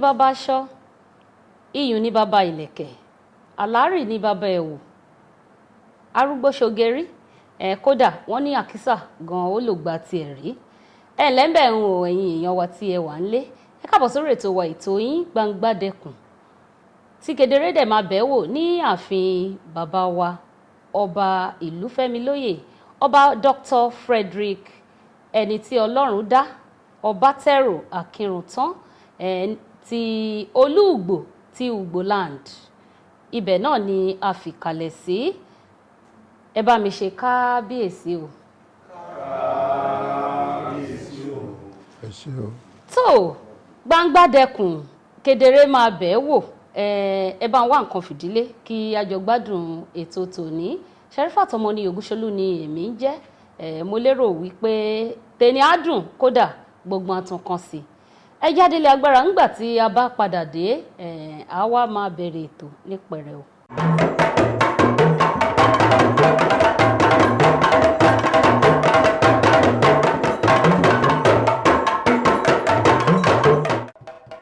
baba aṣọ, iyùn ní baba ìlẹ̀kẹ̀, àlárì ní baba ẹ̀wù, arúgbó ṣogeri, kódà wọ́n ní àkísà gan ó lò gba tiẹ̀ rí. Lẹ́ńbẹ̀ ń wo ẹ̀yin èèyàn wa tí ẹ wà ń lé, ẹ káàbọ̀ sórí ètò wa ètò yín Gbangba Dẹkùn tí kedere dẹ̀ máa bẹ̀ wò ní ààfin bàbá wa ọba ìlú Fẹ́milóyè, ọba Dr. Frederick ẹni tí Ọlọ́run dá, Ọbátẹrù Akinruntan ti Olugbo ti Ugbo land. Ibẹ̀ náà ni a fi kalẹ̀ sí. Ẹ bá mi ṣe kábíyèsí o. Kábíyèsí o. Ẹ ṣé o. Tó Gbangba Dẹkùn kedere máa bẹ̀ wò. Ẹ bá ń wá nǹkan fìdílé kí a jọ gbádùn ètò tòní. Sherifat ọmọ ní Ògúnṣolú ni èmi ń jẹ́. Mo lérò wípé tèmi á dùn kódà gbogbo àtún kan sí. Ẹ jáde lé agbára ńgbà tí a bá padà dé, a wá máa bẹ̀rẹ̀ ètò ní pẹ̀rẹ̀ o.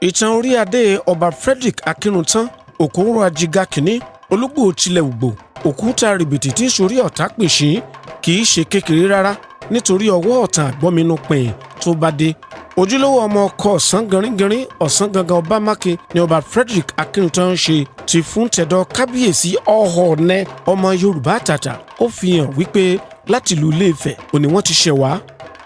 Ìtàn orí adé ọba Frederick Akinruntan òkúńrò ajiga kìíní Olugbo tilẹ̀ Ugbo, òkúta rìbìtì tí sórí ọ̀tá pèsè kì í ṣe kékeré rárá nítorí ọwọ́ ọ̀tá àgbọ́minú pẹ̀yìn tó bá dé. Ojúlówó ọmọ ọkọ ọ̀sán gẹ̀ríngẹ̀rín ọ̀sán gangan ọba mákin ni ọba Frederick Akinruntan ṣe ti fún tẹ̀dọ̀ kábíyèsí ọ̀họ̀ọ̀nẹ́ ọmọ Yorùbá àtàtà. Ó fi hàn wípé láti ìlú Ilé-Ifẹ̀ òní wọ́n ti ṣẹ̀ wá.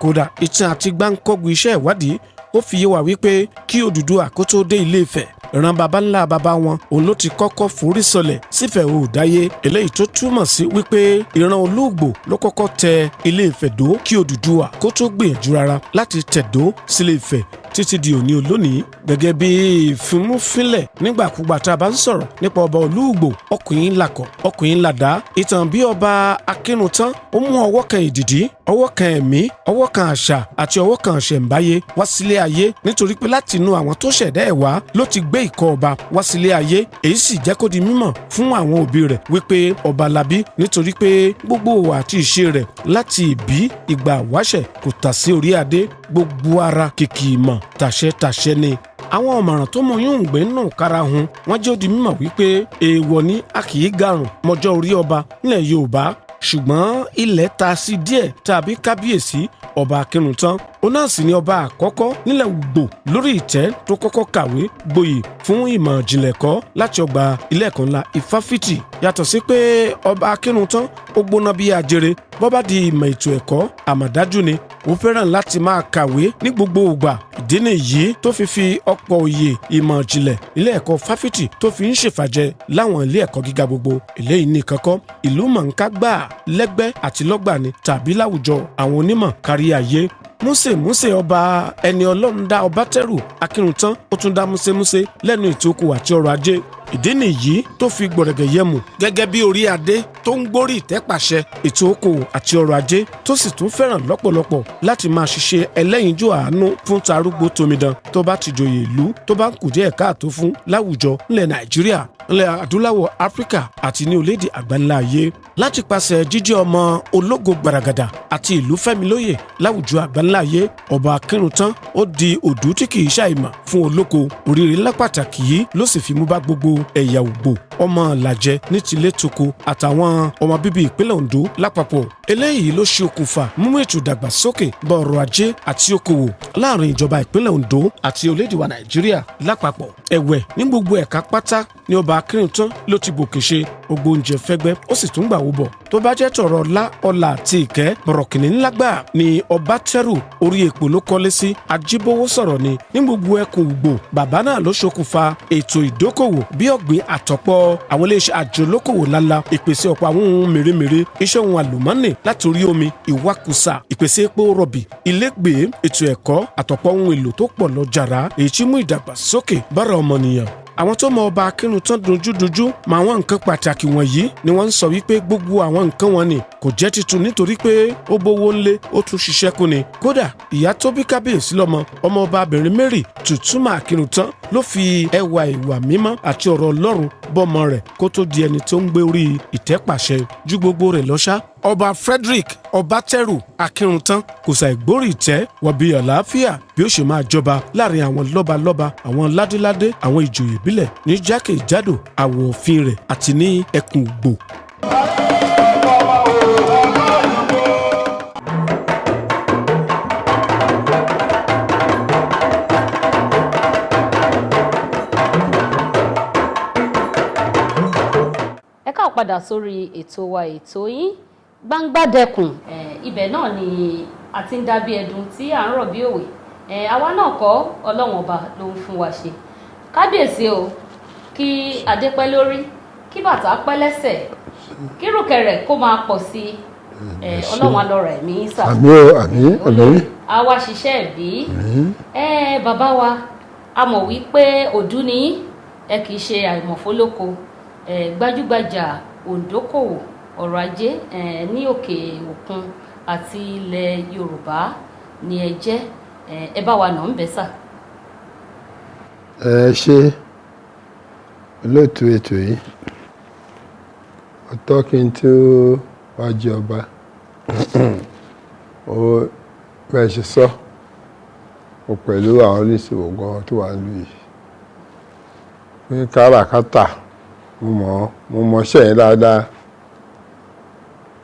Kódà ìtàn àti gbáǹkọ́gbù iṣẹ́ ìwádìí ó fi yé wa wípé kí Odùduwà kó tó dé Ilé-Ifẹ̀, ìran baba ńlá baba wọn òun ló ti kọ́kọ́ forí sọlẹ̀ sífẹ̀ òòdáyé, eléyìí tó túmọ̀ sí wípé ìran Olugbo ló kọ́kọ́ tẹ Ilé-Ifẹ̀ dó kí Odùduwà kó tó gbìyànjú rárá láti tẹ̀dó sílé-Ifẹ̀ títí di òní olónìí. Gẹ́gẹ́ bí ìfimúfínlẹ̀ nígbàkúgbà tá a bá ń sọ̀rọ̀ nípa ọba Olugbo, ọkùnrin làkọ̀ ọkùnrin làdá. Ìtàn bí ọba Akinruntan ó mú ọwọ́ kan ìdìdí, ọwọ́ kan ẹ̀mí, ọwọ́ kan àṣà àti ọwọ́ kan ṣẹ̀ǹbáyé wá sílé ayé, nítorí pé láti inú àwọn tó ṣẹ̀dá ẹ̀ wá ló ti gbé ìkọ́ ọba wá sílé ayé. Èyí sì jẹ́ kó di mímọ̀ fún àwọn òbí rẹ̀ wípé ọba labí, nítorí pé gbogbo ìwà àti ìṣe rẹ̀ láti ìbí ìgbà wáṣẹ̀ kò tà sí orí adé, gbogbo ara kìkì ìmọ̀ tàṣẹ ni. Àwọn ọ̀mọ̀ràn tó mọ yóò gbé nù kára hun wọ́n jẹ́ ó di mímọ̀ wípé èèwọ̀ ni a kì í garùn mọ́jọ́ orí ọba nílẹ̀ Yorùbá, ṣùgbọ́n ilẹ̀ ta sí díẹ̀ tàbí kábíyèsí ọba Akinruntan. Ó náà sì ni ọba àkọ́kọ́ nílẹ̀ Ugbo lórí ìtẹ́ tó kọ́kọ́ kàwé gboyè fún ìmọ̀ ìjìnlẹ̀ ẹ̀kọ́ láti ọgbà ilé ẹ̀kọ́ ńlá Ifáfitì. Yàtọ̀ sí pé ọba Akinruntan ó gbóná bí ajere bó bá di ìmọ̀ ètò ẹ̀kọ́, àmọ̀dájú ni ó fẹ́ràn láti máa kàwé ní gbogbo ìgbà. Ìdí nìyí tó fi ọ̀pọ̀ òye ìmọ̀ ìjìnlẹ̀ ilé ẹ̀kọ́ Fáfitì tó fi ń ṣèfàjẹ láwọn ilé ẹ̀kọ́ gíga gbogbo. Eléyìí nìkan kọ́, ìlú mọ̀ọ́ká gbà lẹ́gbẹ́ àti lọ́gbà ni tàbí láwùjọ àwọn onímọ̀ kárí ayé. Músè ọba ẹni Ọlọ́run dá Ọbátẹrù Akinruntan ó tún dá músé lẹ́nu ètò okòwò àti ọrọ̀ ajé. Ìdí nìyí tó fi gbọ̀rẹ̀gẹ̀ yẹmu gẹ́gẹ́ bí orí adé tó ń gbórí ìtẹ́pàṣẹ ètò okòwò àti ọrọ̀ ajé, tó sì tún fẹ́ràn lọ́pọ̀lọpọ̀ láti máa ṣiṣẹ́ ẹlẹ́yinjú àánú fún tarúgbó tomidan tó bá ti joyè ìlú tó bá ń kù díẹ̀ káàtó fún láwùjọ nílẹ̀ Nàìjíríà, nílẹ̀ adúláwọ̀ Áfíríkà àti ní orílẹ̀-èdè àgbáńlá ayé. Láti pàṣẹ jíjẹ́ ọmọ ológo gbaragada àti ìlú Fẹ́milóyè láwùjọ àgbáńlá ayé, ọba Akinruntan ó di òdú tí kì í ṣàìmọ̀ fún olóko. Oríire ńlá pàtàkì yìí ló sì fi mú bá gbogbo ẹ̀yà Ugbo, ọmọ làjẹ ní tilé toko àtàwọn ọmọ bíbí ìpínlẹ̀ Ondo lápapọ̀. Eléyìí ló ṣe okùnfà mímú ètò ìdàgbàsókè bá ọrọ̀ ajé àti okòwò láàrin ìjọba ìpínlẹ̀ Ondo àti orílẹ̀-èdè wa Nàìjíríà lápapọ̀. Ẹ̀wẹ̀ ní gbogbo ẹ̀ka pátá ni ọba Akinruntan ló ti gòkè ṣe gbogbo oúnjẹ fẹ́gbẹ́, ó sì tún gbà wó bọ̀. Tó bá jẹ́ tọ̀rọ̀ ọlá ọlà àti ìkẹ́, bọ̀rọ̀kìnní ńlá gbà ni Ọbátẹrù orí èpò ló kọ́lé sí. Ajíbówó sọ̀rọ̀ ni ní gbogbo ẹkùn Ugbo. Bàbá náà ló ṣokùnfà ètò ìdókòwò bí ọ̀gbìn àtọ̀pọ̀ àwọn iléeṣẹ́ àjọlókòwò ńláńlá, ìpèsè ọ̀pọ̀ àwọn ohun mèremère, iṣẹ́ ohun àlùmọ́nì láti orí omi, ìwakùsà, ìpèsè epo rọ̀bì, ilégbèé, ètò ẹ̀kọ́ àtọ̀pọ̀ ohun èlò tó pọ̀ lọ jàrá, èyí tí mú ìdàgbàsókè bára ọmọnìyàn. Àwọn tó mọ ọba Akinruntan dojúdojú mọ àwọn nǹkan pàtàkì wọ̀nyí ni wọ́n ń sọ wípé gbogbo àwọn nǹkan wọn ni kò jẹ́ titun nítorí pé ó bówó ńlé ó tún ṣiṣẹ́ kú ni. Kódà ìyá tó bí kábíyèsí lọ́mọ, ọmọ ọba abìnrin Mary Tutuma Akinruntan ló fi ẹwà ìwà mímọ́ àti ọ̀rọ̀ Ọlọ́run bọ́mọ rẹ̀ kó tó di ẹni tó ń gbé orí ìtẹ́ pàṣẹ. Ju gbogbo rẹ̀ lọ ṣá, ọba Frederick Ọbátẹ́rù Akínruntán kò ṣàìgbórí ìtẹ́ wọ̀bí àlàáfíà bí ó ṣe máa jọba láàrin àwọn lọ́balọ́ba àwọn ládéládé àwọn ìjòyè ìbílẹ̀ ní jákèjádò àwọ̀ òfin rẹ̀ àti ní ẹkùn Ugbo. Ẹ káà padà sórí ètò wa ètò yín Gbangbadẹkùn. Ibẹ̀ náà ni a ti ń dábí ẹdun tí à ń rọ̀ bí òwe. Àwa náà kọ́ Ọlọ́run ọba ló ń fún wa ṣe. Kábíyèsí o, kí adé pẹ́ lórí, kí bàtà pẹ́ lẹ́sẹ̀, kí rùkẹ̀rẹ̀ kó máa pọ̀ sí Ọlọ́run alọ́ra ẹ̀mí sà. Àmín. Àwa ṣiṣẹ́ ẹ̀bí. Bàbá wa, a mọ̀ wípé òdú ni ẹ kì í ṣe àìmọ̀fólóko. Gbajúgbajà òǹdókòwò ọrọ̀ ajé ní òkè òkun àti ilẹ̀ Yorùbá ni ẹ jẹ́. Ẹ bá wa nà ń bẹ́ sà. Ẹ ṣe olóòtú ètò yìí ọ̀tọ̀ kí n tó wá jẹ ọba ó bẹ́ẹ̀ ṣe sọ ó pẹ̀lú àwọn oníṣòwò gan tó wà nílùú yìí pé káràkátà mo mọṣẹ́ yẹn dáadáa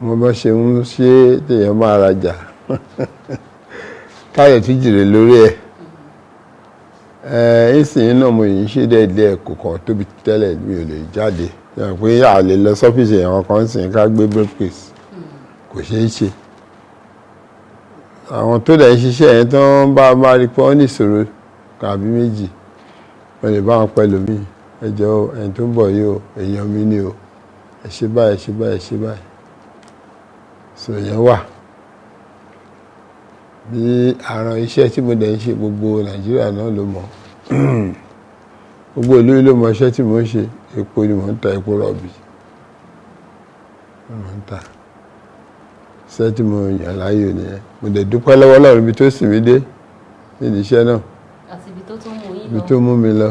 mo bá ṣe ń ṣe téèyàn máa rajà káyọ̀ tí jìrè lórí ẹ̀ ìsìn náà mo yìí ṣe dẹ́ẹ̀dẹ́ ẹ̀kọ́ kan tóbi tẹ́lẹ̀ mi ò lè jáde pé a lè lọ sọ́fíìsì ẹ̀wọ̀n kan sìn ká gbé briefcase kò ṣeé ṣe àwọn tó dẹ̀ ń ṣiṣẹ́ yẹn tó ń bá máa rí pé wọ́n ní ìṣòro tàbí méjì wọ́n lè bá wọn pẹ̀lú mi ẹ jọ̀ọ́ ẹni tó ń bọ̀ yìí o èèyàn mi ni o ẹ ṣe báyìí ẹ ṣe báyìí ẹ ṣe báyìí so yẹn wà bí àrùn iṣẹ́ tí mo dẹ̀ ń ṣe gbogbo Nàìjíríà náà ló mọ̀ gbogbo ìlú ló mọ̀ iṣẹ́ tí mo ń ṣe epo ni mò ń ta epo rọ̀bì mo ń ta iṣẹ́ tí mo yàn láàyò nìyẹn mo dẹ̀ dúpẹ́ lọ́wọ́ Ọlọ́run ibi tó sì mí dé nídìí iṣẹ́ náà àti ibi tó tún mú yín lọ. ibi tó mú mi lọ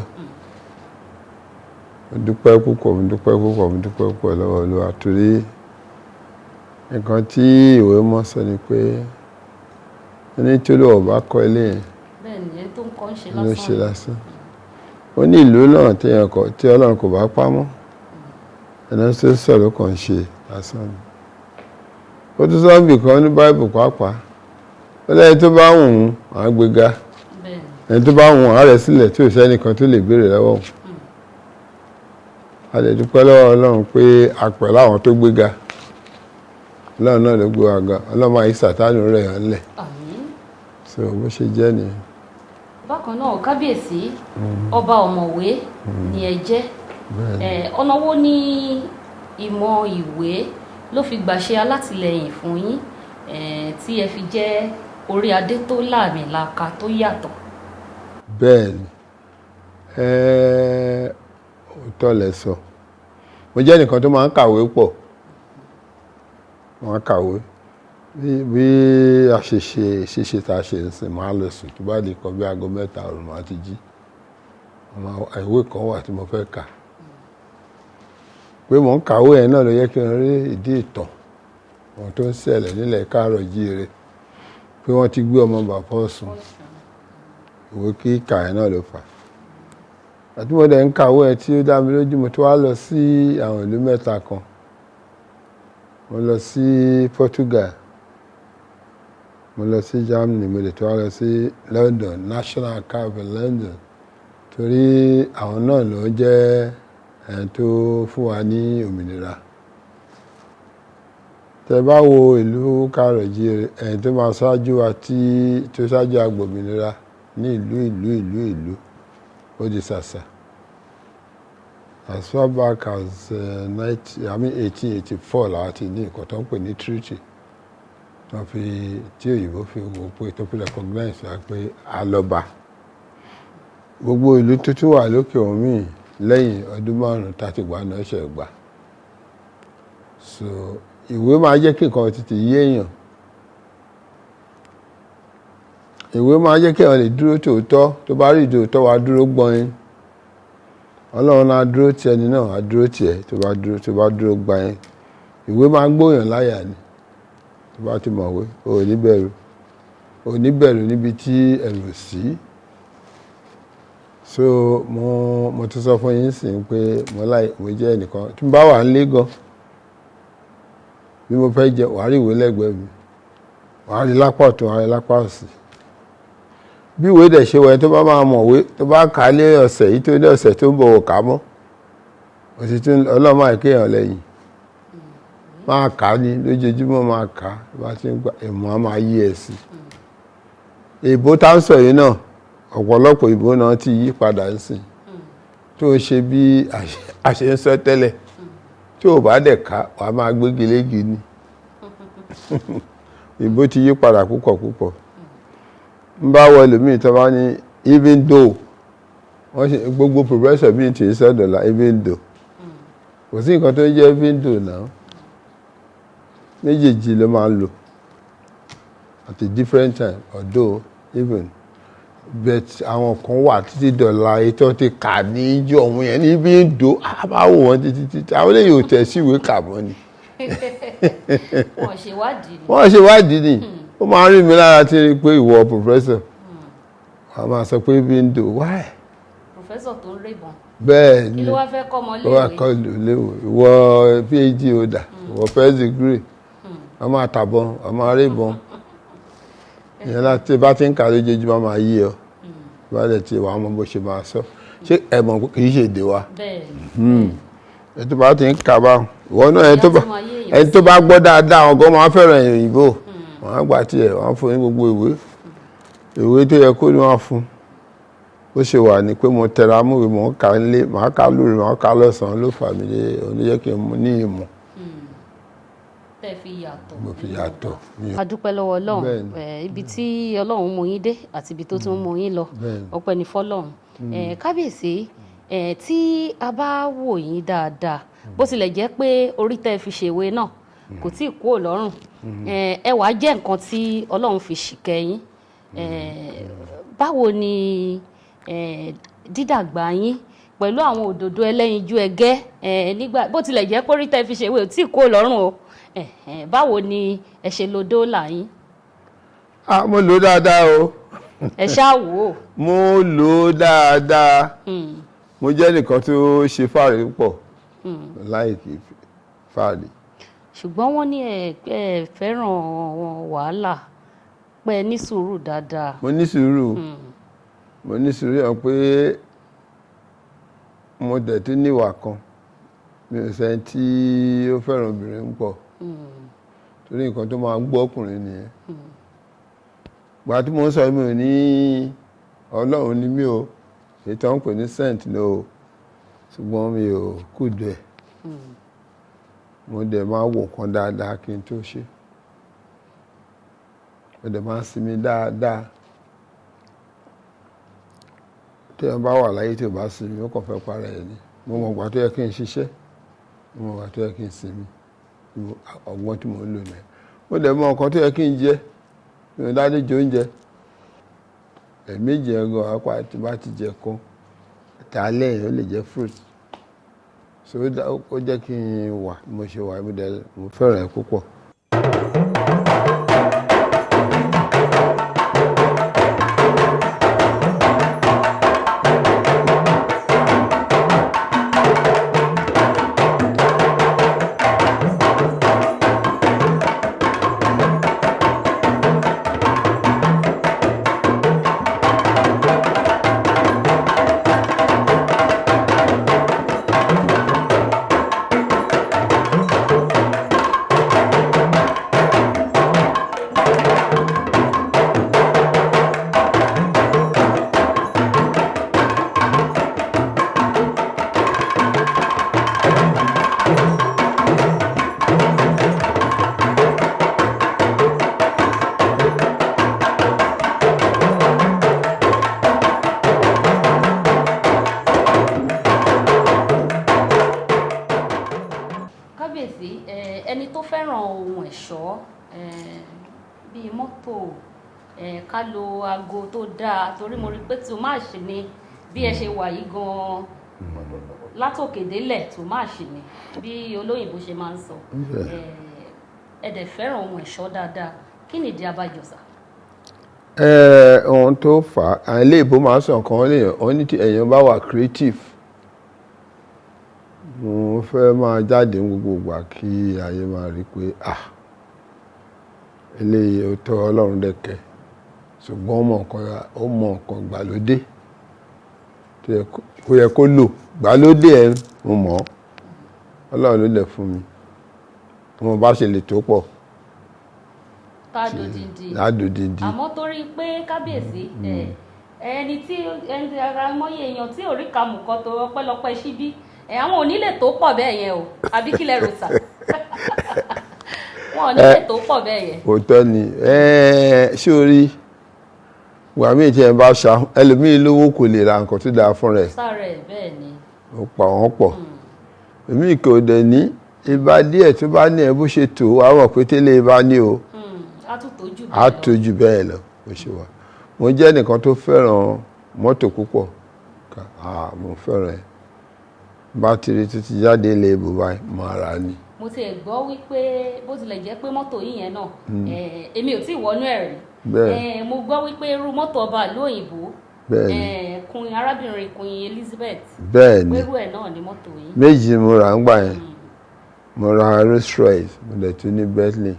mo dúpẹ́ púpọ̀ lọ́wọ́ Olúwa torí nǹkan tí ìwé mọ́ sọ ni pé ẹni tí Olúwa bá kọ́ ilé yẹn bẹ́ẹ̀ni tó ń kọ́ ń ló ṣe lásán ó ní ìlú náà tí Ọlọ́run kò bá pamọ́ ẹni tó sọ̀rọ̀ kan ṣe lásán ni ó tún sọ́ọ́bì kan ní Báíbù pàápàá ó lẹ́yìn tó bá wù ú àgbéga ẹni tó bá wù ú àárẹ̀ sílẹ̀ tí ò sẹ́nìkan tó lè béèrè lọ́wọ́ òun a lè dúpẹ́ lọ́wọ́ Ọlọ́run pé a pẹ̀lú àwọn tó gbéga Ọlọ́run náà ló gbé wa ga Ọlọ́run máa yí Sátánì rẹ̀ hàn lẹ̀ so bó ṣe jẹ́ nìyẹn. Bákan náà kábíyèsí ọba ọ̀mọ̀wé ni ẹ jẹ́ ọ̀nà wo ni ìmọ̀ ìwé ló fi gbàṣẹ alátìlẹyìn fún yín tí ẹ fi jẹ́ orí adé tó láàmìlaka tó yàtọ̀. Bẹ́ẹ̀ni òótọ́ lẹ sọ mo jẹ́ nìkan tó máa ń kàwé pọ̀ wọ́n kàwé bí a ṣe tá a ṣe ń sìn máa lọ sùn tó bá di kan bí aago 3 òru máa ti jí ìwé kan wà tí mo fẹ́ kà pé mò ń kàwé ẹ̀ náà ló yẹ kí n rí ìdí ìtàn wọn tó ń ṣẹlẹ̀ nílẹ̀ Káàárọ̀ Jíire pé wọ́n ti gbé ọmọ bàbá Ọ̀ṣun ìwé kíkà ẹ̀ náà ló fà àti mo dẹ̀ ń kàwé ẹ̀ tí ó dá mi lójú mo tó wá lọ sí àwọn ìlú mẹ́ta kan mo lọ sí Portugal mo lọ sí Germany mo lè tó wá lọ sí London National Archive in London torí àwọn náà ló jẹ́ ẹni tó fún wa ní òmìnira tẹ́ bá wo ìlú Káàárọ̀ Jíire ẹni tó máa ṣáájú wa tó ṣáájú agbòmìnira ní ìlú ó di ṣàṣà as far back as 1884 làwọn ti ní nǹkan tó ń pè ní treaty tí òyìnbó fi wò pé tó fi recognize wa pé alọ́ba gbogbo ìlú tuntun wà lókè òmíì lẹ́yìn ọdún 5 tàti gbà náà ṣe gbà so ìwé máa jẹ́ kí nǹkan tètè yé èèyàn ìwé máa jẹ́ kí èèyàn lè dúró tòótọ́ tó bá rí ìdòótọ́ wa dúró gbọ́n Ọlọ́run náà dúró ti ẹni náà á dúró tiẹ̀ tó bá dúró gbà yín ìwé máa gbóyàn láyà ni bá ti mọ̀wé ò ní bẹ̀rù níbi tí ẹ̀rù sí. So mo ti sọ fún yín sìn pé mo jẹ́ ẹnìkan tí mo bá wà nílé gan bí mo fẹ́ jẹ wàá rí ìwé lẹ́gbẹ̀ẹ́ mi, wàá rí lápá ọ̀tún, wàá rí lápá òsì. Bí ìwé dẹ̀ ṣe wọ̀ ẹ́ tó bá máa mọ̀wé tó bá kà á lé ọ̀sẹ̀ yìí tó ní ọ̀sẹ̀ tó ń bọ̀ wò kà á mọ́ òtítún ọlọ́mọ àìkéyàn lẹ́yìn máa kà á ní lójoojúmọ́ máa kà á bá ti ń gba ìmọ̀ á máa yí ẹ̀ sí. Ìbò tá ń sọ yìí náà ọ̀pọ̀lọpọ̀ ìbò náà ti yí padà ń sìn tó ń ṣe bí àṣẹ ń sọ tẹ́lẹ̀ tí ò bá dẹ̀ ká wà á máa gbégi légi ni. Ìbò ti yí padà púpọ̀ púpọ̀. Ń bá wọ ẹlòmíì tó bá ní even though wọ́n ṣe gbogbo professor bíi ti sọ́dọ̀lá even though kò sí nǹkan tó ń jẹ́ even though náà méjèèjì ló máa ń lò at a different time although even but àwọn kan wà títí dọ̀la ètò ti kà ní ijó ọ̀hún yẹn ní even though àbáwò wọn títí àwọn eléyìí ò tẹ̀ síwèé kà mọ́ ni. Wọ́n ṣèwádìí ni ó máa ń rí mi lára tí rí pé ìwọ professor wọ́n máa sọ pé even though why. Professor tó ń rébọn. Bẹ́ẹ̀ ni kí ló wá fẹ́ kọ́ ọmọ léèwé ìwọ PhD holder ìwọ first degree wọ́n máa tàbọn wọ́n máa rébọn ìyẹn láti bá ti ń kà lójoojúmọ́ máa yí ọ bá dẹ̀ ti wà á mọ bó ṣe máa sọ ṣé ẹ̀mọ̀ kì í ṣe èdè wa ẹ̀ tó bá ti ń kà bá ìwọ náà ẹni tó bá gbọ́ dáadáa àwọn gan máa fẹ́ràn òyìnbó wọ́n á gbà tiẹ̀ wọ́n á fún ní gbogbo ìwé tó yẹ kó ní wọ́n á fún ó ṣe wà ní pé mo tẹra múwèé mò ń kà nílé màá kà lóru màá kà lọ́sàn-án ló fà mí lé oníjẹ́ kí n ní ìmọ̀. Tẹ́ fi yàtọ̀. Mo fi yàtọ̀. A dúpẹ́ lọ́wọ́ Ọlọ́run ibi tí Ọlọ́run mú yín dé àti ibi tó tún mú yín lọ ọpẹ́ ní fọ́lọ́run. Kábíyèsí tí a bá wò yín dáadáa bó tilẹ̀ jẹ́ pé orí tẹ́ fi ṣèwé náà kò tí ì kúrò lọ́rùn ẹwà jẹ́ nǹkan tí Ọlọ́run fi ṣìkẹ́ yín báwo ni dídàgbà yín pẹ̀lú àwọn òdòdó ẹlẹ́yinjú ẹgẹ́ nígbà bó tilẹ̀ jẹ́ pé orí tẹ́ fi ṣèwé ò tí ì kúrò lọ́rùn o báwo ni ẹ ṣe lo dóòlà yín. Mo lò ó dáadáa o. Ẹ ṣáà wò ó. Mo lò ó dáadáa. Mo jẹ́ nìkan tó ṣe fáàrí púpọ̀ láìkí fáàrí. Ṣùgbọ́n wọ́n ní ẹ fẹ́ràn wàhálà pé ní sùúrù dáadáa. Mo ní sùúrù yàn pé mo dẹ̀ tún níwà kan mi ò sẹ́ni tí ó fẹ́ràn obìnrin púpọ̀ torí nǹkan tó máa ń gbọ́ ọkùnrin nìyẹn. Gbà tí mo ń sọ mi ò ní Ọlọ́run ni mí o ètò àwọn pè ní saint ní o ṣùgbọ́n mi ò kùdù ẹ̀ mo dẹ̀ máa wò nǹkan dáadáa kí n tó ṣe mo dẹ̀ máa sinmi dáadáa tí wọ́n bá wà láyé tí ò bá sinmi ó kàn fẹ́ para ẹ̀ ni mo mọ̀ gbà tó yẹ kí n ṣiṣẹ́ mo mọ̀ gbà tó yẹ kí n sinmi ọgbọ́n tí mo ń lò náà mo dẹ̀ mọ̀ nǹkan tó yẹ kí n jẹ mi ò dáadé jẹ oúnjẹ ẹ̀ẹ̀mejì ẹ̀gàn apá tí bá ti jẹ kan tààlẹ́ yẹn ó lè jẹ fruit so ó jẹ́ kí n wà mo ṣe wà mo fẹ́ràn ẹ̀ púpọ̀. ẹni tó fẹ́ràn ohun ẹ̀ṣọ́ bíi mọ́tò ká lo aago tó dáa torí mo rí pé tòmáàṣì ni bí ẹ ṣe wà yìí gan-an látòkè délẹ̀ tòmáàṣì ni bí olóyìnbó ṣe máa ń sọ ẹ dẹ̀ fẹ́ràn ohun ẹ̀ṣọ́ dáadáa kí nìdí abájọ sà? Ohun tó fà á àwọn ilé ìbò máa ń sọ nǹkan léèyàn wọ́n ní tí èèyàn bá wà creative mo fẹ́ máa jáde gbogbo ìgbà kí ayé máa rí pé eléyìí ó tọ́ Ọlọ́run dẹ̀kẹ́ ṣùgbọ́n ó mọ nǹkan ìgbàlódé tó yẹ kó lò ìgbàlódé ẹ̀ mo mọ̀ Ọlọ́run ló lẹ̀ fún mi mo bá ṣe lè tó pọ̀ tádòdìndì àmọ́ torí pé kábíyèsí ẹni tí ara mọ́yé èèyàn tí ò rí kàmù kan tó ọpẹ́lọpẹ́ síbí àwọn ò nílè tó pọ̀ bẹ́ẹ̀ yẹn o àbí kílẹ̀ rò sà wọn ò nílè tó pọ̀ bẹ́ẹ̀ yẹn. òótọ́ ni ṣé o rí wàmí tí ẹ bá ṣá ẹlòmíì lówó kò lè ra nǹkan tó dáa fún rẹ̀ sáré bẹ́ẹ̀ ni ó pa wọ́n pọ̀ èmi kò dẹ̀ ní ìbá díẹ̀ tó bá ní ẹ bó ṣe tó àwọn pé tẹ́lẹ̀ ìbá ní o á tó jù bẹ́ẹ̀ lọ bó ṣe wà mo jẹ́ nìkan tó fẹ́ràn mọ́tò púpọ̀ mo fẹ́ràn ẹ̀ bátìrì tó ti jáde ilé ìbò báyìí mo ara ni. mo ti gbọ́ wípé bó tilẹ̀ jẹ́ pé mọ́tò yìí yẹn náà èmi ò tí ì wọnú ẹ̀ rí mo gbọ́ wípé irú mọ́tò ọba ìlú òyìnbó Queen arábìnrin Queen Elizabeth bẹ́ẹ̀ni pẹ̀lú ẹ̀ náà ni mọ́tò yìí. méjì mo rà ń gbà yẹn mo ra Rolls Royce mo dẹ̀ tún ní Bentley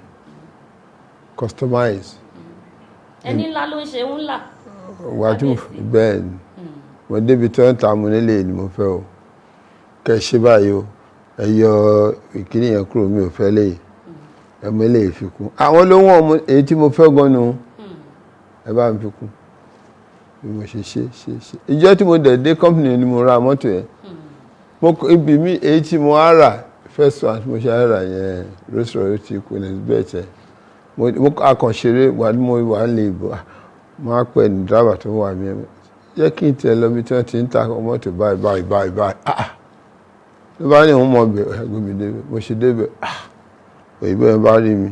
customize. ẹni ńlá ló ń ṣe ńlá. wà á tún bẹ́ẹ̀ ni mo débi tí wọ́n ń ta mo nílé ni mo fẹ́ o kẹ́ ṣe báyìí o ẹ yọ ìkíní yẹn kúrò mi ò fẹ́ léyìí ẹ mọ eléyìí fi kún àwọn ló wọ́n èyí tí mo fẹ́ gan-an ẹ bá mi fi kún bí mo ṣe ìjọ tí mo dẹ̀ dé company ni mo ra mọ́tò yẹn ibi mi èyí tí mo á rà first one mo ṣe á rà yẹn Rolls Royce ti Queen Elizabeth yẹn mo akànṣeré wà ní mo wà lè bọ̀ mo á pẹ́ ní driver tó wà mí jẹ́ kí n tẹ̀ lọ bí tí wọ́n ti ń ta mọ́tò báyìí ló bá ní òun mọ̀ bẹ̀ ẹgbẹ́ mi débẹ̀ mo ṣe débẹ̀ òyìnbó yẹn bá rí mi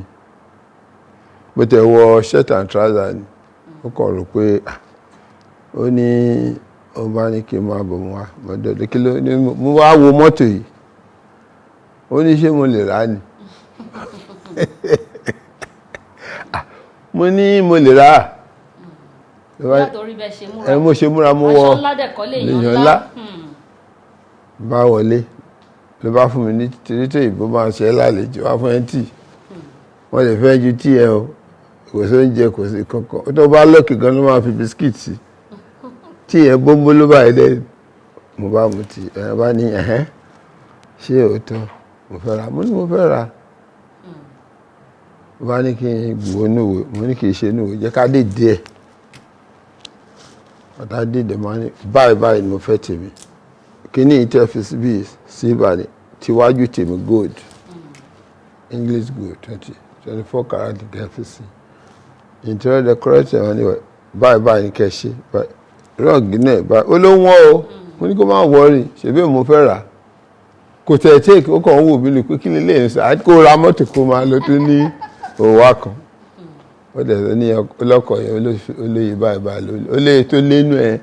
bó tẹ̀ wọ shirt and trouser ni ó kàn rò pé ó ní ó bá ní kí n máa bọ̀ mo wá mọ́tò kí ló ní mo wá wo mọ́tò yìí ó ní ṣé mo lè rà á ni mo ní mo lè rà á mo ṣe múra mo wọ èèyàn ńlá bá wọlé ló bá fún mi ní tìrítò ìbò máa ń ṣe lálejò wá fún ẹ tíì wọ́n lè fẹ́ ju tíì ẹ o kò sí oúnjẹ kò sí kankan tó bá lọ́ọ̀kì gan ló máa fi bisikíìtì sí tíì ẹ bóńbó ló báyìí lẹ́yìn mo bá mu tíì ẹ bá ní ṣé òótọ́ mo fẹ́ ra mo ní mo fẹ́ ra mo bá ní kí n gbòó núwèé mo ní kì í ṣe núwèé jẹ́ ká dé díẹ̀ ọ̀tá dìde máa ní báyìí ni mo fẹ́ tèmi kíní ìtẹ́fẹ́sì bíi sílvà tíwájú tèmi gold English gold 24 karat gẹ̀ẹ́fẹ́sì interior decorator wọn ni báyìí ní kẹ́ṣe rọ́ọ̀gì náà báyìí ó ló wọ́n o mo ní kó má wọ́ọ̀rì ṣèbí mo fẹ́ rà kò tẹ̀ tẹ́ẹ̀kì ó kàn ń wò mí lù pé kí lè léyìn sá kó ra mọ́tò kó máa lọ tó ní òwá kan ó dẹ̀ tó ní ọlọ́kọ̀ yẹn olóyè báyìí olóyè tó lénu ẹ̀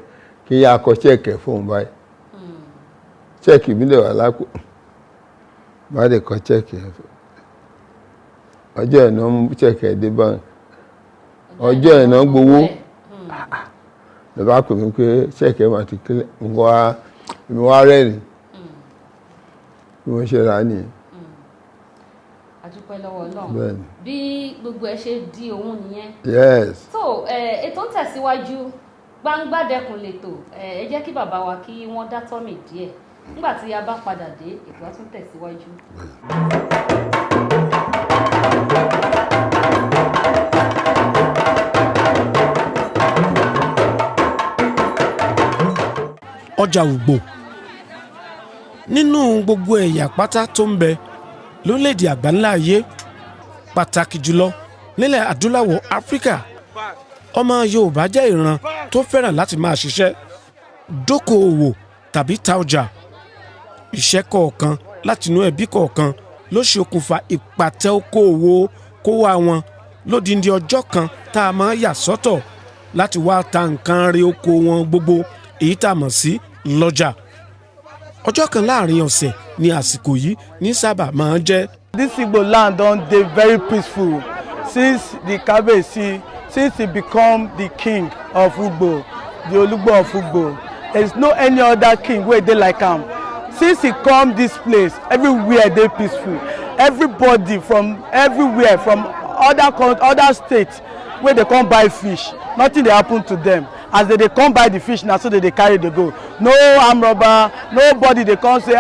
kí yá akọ ṣẹ́ẹ̀kì fóun báyìí ṣẹ́ẹ̀kì mi lè wà lápò bá lè kọ ṣẹ́ẹ̀kì ẹ̀ ọjọ́ ìná ṣẹ́ẹ̀kì ẹ̀ dé báyìí ọjọ́ ìná gbowó lè bá pè mí pé ṣẹ́ẹ̀kì ẹ̀ máa ti kílẹ̀ mo wá rẹ́rìn bí wọ́n ṣe rà á nìyẹn. àdúpẹ́ lọ́wọ́ Ọlọ́run bí gbogbo ẹ ṣe di òun nìyẹn. yes. so ètò ń tẹ̀síwájú Gbangba Dẹ́kun lètò ẹ jẹ́ kí bàbá wa kí wọ́n dá tọ́mì díẹ̀ nígbà tí a bá padà dé ètò á tún tẹ̀síwájú. ọjà Ugbo nínú gbogbo ẹ̀yà pátá tó ń bẹ lórílẹ̀‐èdè àgbáńlá ayé pàtàkì jùlọ nílẹ̀ adúláwọ̀ Áfíríkà ọmọ Yorùbá jẹ́ ìran tó fẹ́ràn láti máa ṣiṣẹ́ dókòòwò tàbí ta ọjà iṣẹ́ kọ̀ọ̀kan látinú ẹbí kọ̀ọ̀kan ló ṣe okùnfà ìpàtẹ okòòwò kówá wọn lódindi ọjọ́ kan tá a máa yà sọ́tọ̀ láti wá ta nǹkan rí oko wọn gbogbo èyí tá a mọ̀ sí lọ́jà ọjọ́ kan láàrin ọ̀sẹ̀ ni àsìkò yìí ní sábà máa ń jẹ́ This Igbo land they very peaceful since the Kabesi, since he become the king of Ugbo, the Olugbo of Ugbo. There is no any other king where they like him. Since he come this place, everywhere they peaceful. Everybody from everywhere, from other states, where they come buy fish, nothing they happen to them. As they come buy the fish now, so they carry the go. No armed robber, nobody they come say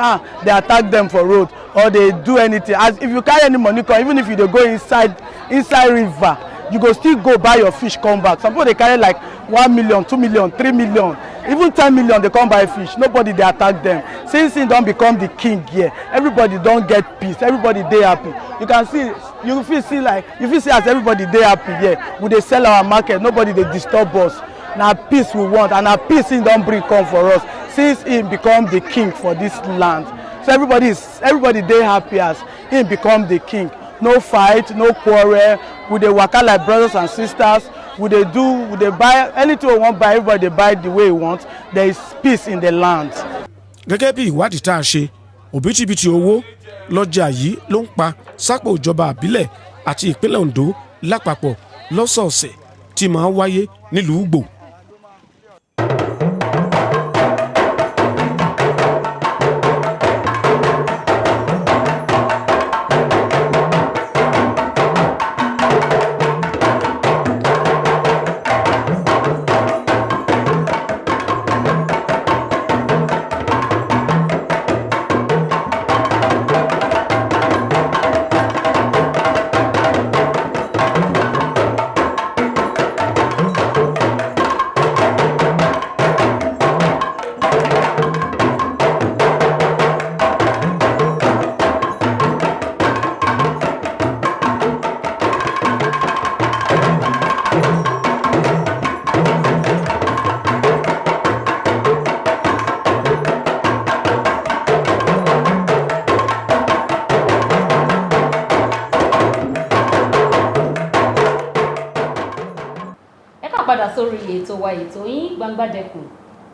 they attack them for road or they do anything. As if you carry any money, even if you dey go inside river, you go still go buy your fish, come back. Some people they carry like 1 million, 2 million, 3 million, even 10 million. They come buy fish. Nobody they attack them. Since he don't become the king here, everybody don't get peace. Everybody they happy. You can see, you feel see as everybody they happy here. We they sell our market. Nobody they disturb us. Now peace we want, and now peace he don't bring come for us. Since he become the king for this land, so everybody they happy as he become the king. No fight, no quarrel. We dey waka like brothers and sisters. We dey buy anything we want buy. Everybody dey buy the way we want. There is peace in the land. Gẹ́gẹ́ bí ìwádìí tá a ṣe, òbítíbitì owó lọ́jà yìí ló ń pa sápò ìjọba àbílẹ̀ àti ìpínlẹ̀ Ondo lápapọ̀ lọ́sọ̀ọ̀sẹ̀ tí máa wáyé nílùú Ugbo. Padà sórí ètò wa ètò yín Gbangbadẹkùn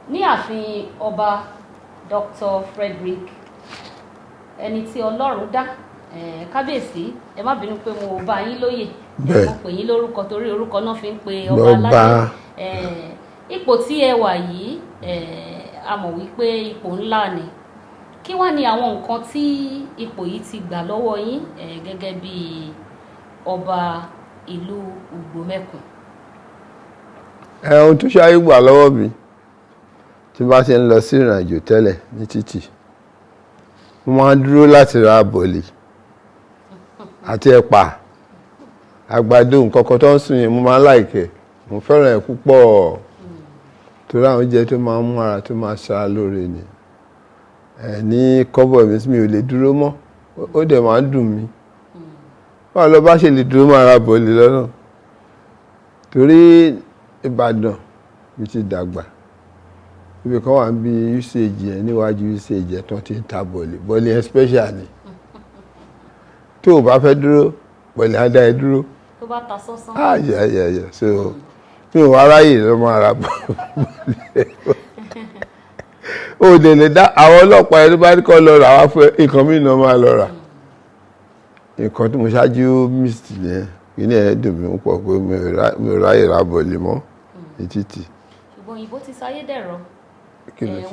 ní ààfin ọba Dr. Frederick ẹni tí Ọlọ́run dá kábíyèsí ẹ má bínú pé mo bá yín lóyè mo pè yín lórúkọ torí orúkọ náà fi ń pe ọba aládé ipò tí ẹ wà yìí a mọ̀ wípé ipò ńlá ni kí wá ní àwọn nǹkan tí ipò yìí ti gbà lọ́wọ́ yín gẹ́gẹ́ bí ọba ìlú Ugbo mẹ́kùn. Ohun tó ṣáyé gbà lọ́wọ́ mi tí bá ṣe ń lọ sí ìrìnàjò tẹ́lẹ̀ ní títì, mo máa ń dúró láti ra bọ̀lì àti ẹ̀pà àgbàdo nǹkan kan tó ń sùn yẹn mo máa ń láìkẹ́, mo fẹ́ràn ẹ̀ púpọ̀ torí àwọn oúnjẹ tó máa ń mú ara tó máa ṣara lóore ni. Ní kọ́bọ̀ mi ò lè dúró mọ́, ó dẹ̀ máa ń dùn mí. Báwo lọ bá ṣe lè dúró máa ra bọ̀lì lọ́nà? Torí Ìbàdàn mi ti dàgbà. Ibi kan wà bí usage yẹn níwájú usage yẹn tó ti ń ta bọ̀lì especially ni. Tó o bá fẹ́ dúró, bọ̀lì á dá ẹ dúró. Tó bá ta sọ́sán. Yeah. So mi ò wá ráyè lọ máa ra bọ̀lì. O lè dá àwọn ọlọ́pàá ẹni bá ní kọ́ lọ rà wá fún nǹkan mí náà máa lọ rà. Nǹkan tí mo ṣáájú mist yẹn kí ni ẹ̀ dùn mí pọ̀ pé mi ò ráyè ra bọ̀lì mọ́ ní títì. Ṣùgbọ́n ìbò ti sáyé dẹ̀rọ.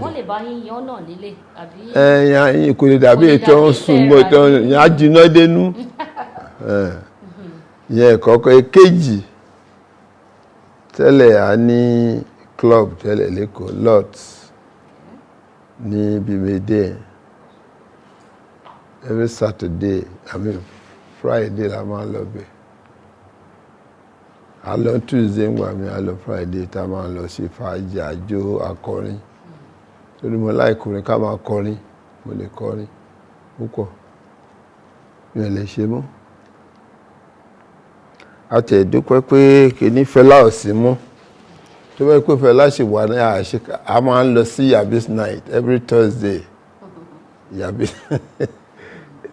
Wọ́n lè bá yín yan náà nílé àbí. Ẹ̀yìn kò lè dàbí ètò ń sùn mọ́ ètò yẹn á jiná dénú. Ìyẹn kọ́kọ́ èkejì tẹ́lẹ̀ a ní club tẹ́lẹ̀ lẹ́kọ̀ọ́ Lords ní Bimede. Every Saturday, Friday la máa lọ bẹ̀. A lọ Tuesday ńgbà mi, a lọ Friday tá máa lọ sí fàájì àjò akọrin. Torí mo láìkùnrin ká máa kọrin, mo lè kọrin púpọ̀. Mi ò lè ṣe mọ́. A tẹ̀ dúpẹ́ pé kìíní Fẹlá ò sí mọ́. Tó bá pé Fẹlá ṣì wà ní àṣekà, a máa ń lọ sí Yabis night every Thursday. Yabis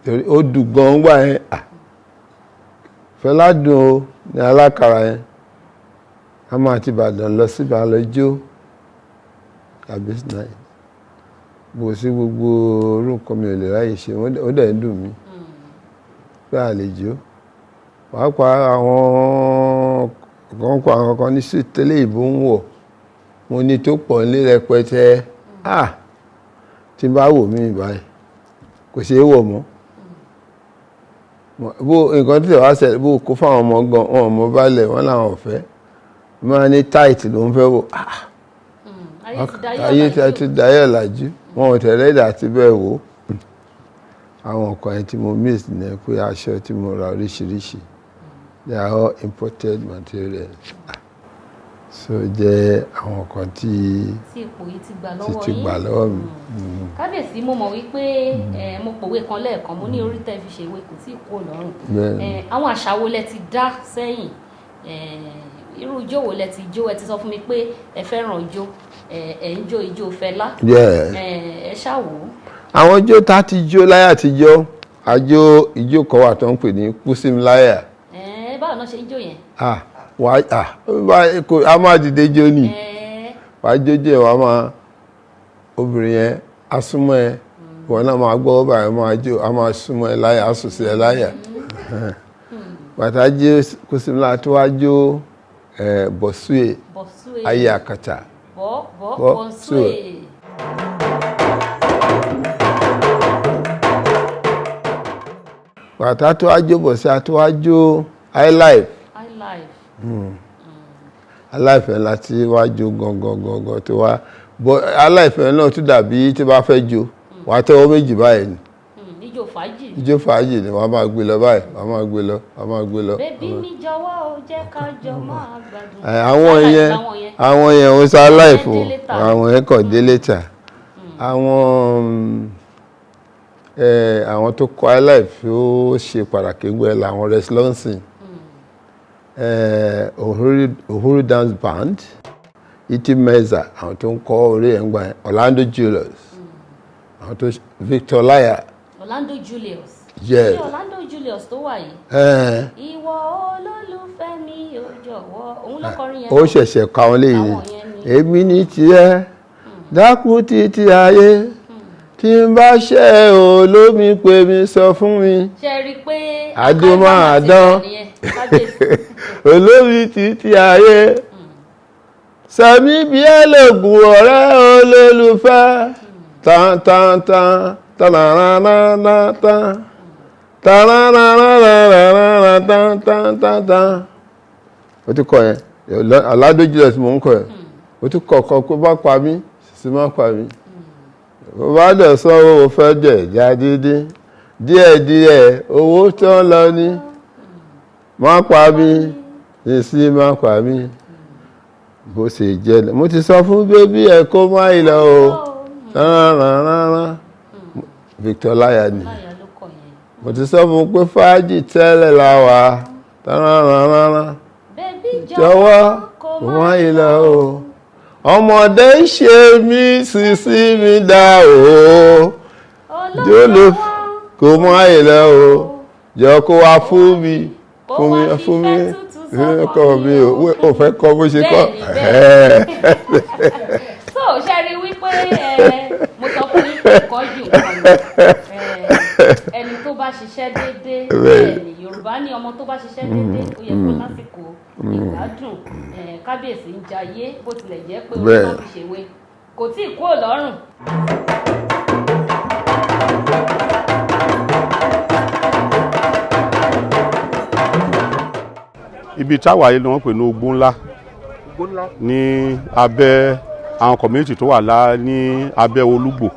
torí ó dùn gan gbà yẹn. Fẹlá dùn ó ní alákàrà yẹn. A máa ti Ìbàdàn lọ sí Ìbàdàn lọ jó Yabis night. Bó sí gbogbo orúkọ mi ò lè ráyè ṣe, ó dẹ̀ ń dùn mí. pé àlejò pàápàá àwọn kan ní sí tẹ́lẹ̀ ìbò ń wọ̀ mo ní tó pọ̀ ní rẹpẹtẹ tí n bá wò mí báyìí kò ṣeé wọ̀ mọ́ bó nǹkan tí wàá ṣẹlẹ̀ bó kó fáwọn ọmọ gan wọn ọmọ balẹ̀ wọn làwọn ọ̀fẹ́ máa ní tight ló ń fẹ́ wò ayé ti dayọ̀ làjú wọn ò tẹ̀lé ìdá tí bẹ́ẹ̀ wò àwọn nǹkan yẹn tí mo miss ní pé aṣọ tí mo ra oríṣiríṣi they are all imported materials so jẹ́ àwọn nǹkan tí ipò yìí ti gbà lọ́wọ́ mi. Kábíyèsí mo mọ̀ wípé mo pòwe kan lẹ́ẹ̀kan mo ní orí tẹ́ fi ṣe ìwé kò tí ì kú lọ́rùn àwọn àṣà wo lẹ ti dá sẹ́yìn irú ijó wo lẹ ti jó ẹ ti sọ fún mi pé ẹ fẹ́ràn ijó ẹ ń jó ijó Fẹlá ẹ ṣàwò. àwọn ijó tá ti jó láyé àtijọ́ àjò ijó kan wà tó ń pè ní kúsímláyà. báwo náà ṣe ń jó yẹn. a máa dìde jó ni wàá jójó ẹ̀ wàá máa obìnrin yẹn asúnmọ́ ẹ wọn náà máa gbọ́ báyìí máa jó a máa súnmọ́ ẹ láyà á sùn sí ẹ láyà bàtà jó kúsímláyà tó wá jó bọ̀súè ayé àkàtà bọ̀súè. bàtà tó wá jó bọ̀súè tó wá jó highlife aláìfẹ́ láti wá jó gangan tó wá bọ́ aláìfẹ́ náà tún dàbí tí bá fẹ́ jó wà á tẹ́wọ́ méjì báyìí ni ijó fàájì ni wọ́n máa gbé lọ báyìí wọ́n máa gbé lọ wọ́n máa gbé lọ. bébí mi jọ̀wọ́ ó jẹ́ ká jọ máa gbádùn. àwọn yẹn wọ́n sá aláìfò àwọn yẹn kàn dé létà àwọn tó kọ aláìfẹ́ ó ṣe pàtàkì gbẹ làwọn Reslonsin. OBA'S band iti meza àwọn tó ń kọ orí ẹ̀ ń gbà Orlando Julius àwọn tó Victor Laya. Orlando Julius. Yes. Ṣé Orlando Julius tó wà yìí. Ìwọ olólùfẹ́ mi ò jọ̀wọ́ òun ló kọrin yẹn. ó ṣẹ̀ṣẹ̀ ka wọn léyìn èmi ní tiẹ̀ dákun títí ayé tí n bá ṣe olómi pé mi sọ fún mi. ṣe rí i pé àdúmọ̀ àdán olómi títí ayé sẹ́mi bí ẹlẹ́gùn ọ̀rẹ́ olólùfẹ́ tán tán tán tán tán tán o ti kọ yẹn aládójúlẹ̀ tí mo ń kọ yẹn o ti kọ kó bá pa mí sì má pa mí bó bá dẹ̀ sanwó o fẹ́ jẹ̀ já díẹ̀díẹ̀ owó tó ń lọ ní má pa mí èsì má pa mí bó ṣe jẹ́ mo ti sọ fún bébí ẹ̀ kó má ìlọ o Victor Laya ni mo ti sọ fún pé fàájì tẹ́lẹ̀ la wà jọ̀wọ́ kó má ìlọ o ọmọdé ń ṣe mí sísí mi dá o jóló kó má ìlọ o jọ kó wá fún mi kọ́ mi ò fẹ́ kọ́ bó ṣe kọ́. so ṣe rí wípé mo sọ fún yín pé ẹ̀kọ́ jù nǹkan lọ ẹni tó bá ṣiṣẹ́ déédéé bẹ́ẹ̀ni Yorùbá ní ọmọ tó bá ṣiṣẹ́ déédéé ó yẹ kó lásìkò ìgbádùn kábíyèsí ń jayé bó tilẹ̀ jẹ́ pé orí náà fi ṣèwé kò tí ì kúrò lọ́rùn. ibi táwa yìí ni wọ́n pè ní Ugbo ńlá ní abẹ́ àwọn community tó wà ní abẹ́ Olugbo